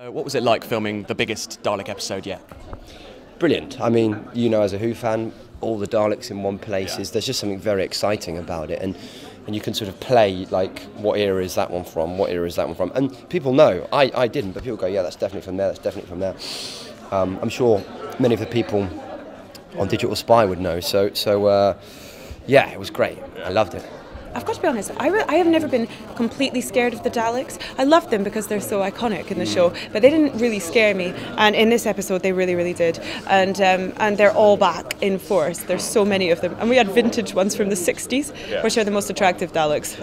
What was it like filming the biggest Dalek episode yet? Brilliant. I mean, you know, as a Who fan, all the Daleks in one place, there's just something very exciting about it, and you can sort of play, like, what era is that one from, what era is that one from, and people know. I didn't, but people go, yeah, that's definitely from there, that's definitely from there. I'm sure many of the people on Digital Spy would know, so yeah, it was great. I loved it. I've got to be honest, I have never been completely scared of the Daleks. I love them because they're so iconic in the show, but they didn't really scare me. And in this episode, they really, really did. And they're all back in force. There's so many of them. And we had vintage ones from the 60s, which are the most attractive Daleks.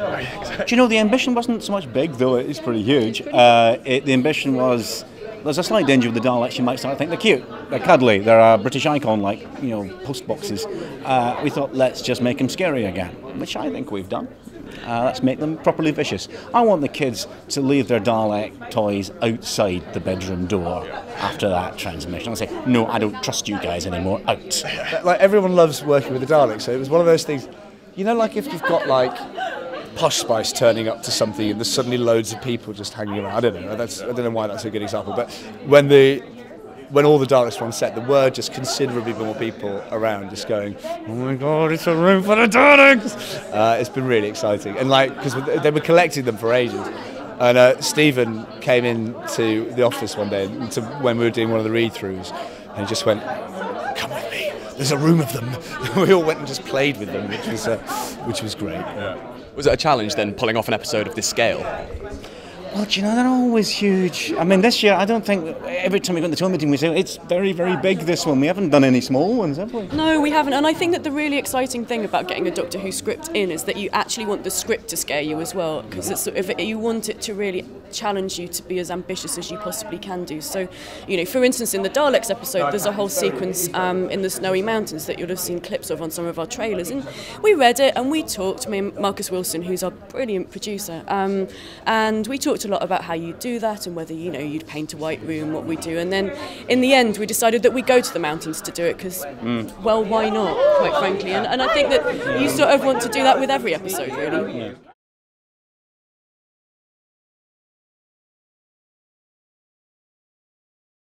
Do you know, the ambition wasn't so much big, though it is pretty huge. The ambition was, there's a slight danger with the Daleks. You might start to think they're cute, they're cuddly, they're a British icon, like, you know, post boxes. We thought, let's just make them scary again, which I think we've done. Let's make them properly vicious. I want the kids to leave their Dalek toys outside the bedroom door after that transmission. I'll say, no, I don't trust you guys anymore, out. Like, everyone loves working with the Daleks, so it was one of those things, you know, like if you've got, like, Posh Spice turning up to something and there's suddenly loads of people just hanging around. I don't know why that's a good example, but when all the Daleks were on set, there were just considerably more people around, just going, "Oh my God, it's a room for the Daleks!" It's been really exciting, and like, because they were collecting them for ages. And Steven came into the office one day when we were doing one of the read-throughs, and he just went, "Come with me. There's a room of them." We all went and just played with them, which was great. Yeah. Was it a challenge then, pulling off an episode of this scale? Well, do you know, they're always huge. I mean, this year, I don't think, every time we go to the tour meeting, we say, it's very, very big, this one. We haven't done any small ones, have we? No, we haven't. And I think that the really exciting thing about getting a Doctor Who script in is that you actually want the script to scare you as well, because it's sort of, you want it to really challenge you to be as ambitious as you possibly can do. So, you know, for instance, in the Daleks episode, there's a whole sequence in the Snowy Mountains that you'll have seen clips of on some of our trailers. And we read it and we talked, me and Marcus Wilson, who's our brilliant producer, and we talked a lot about how you do that and whether, you know, you'd paint a white room, what we do. And then in the end, we decided that we'd go to the mountains to do it because, well, why not, quite frankly. And I think that you sort of want to do that with every episode, really.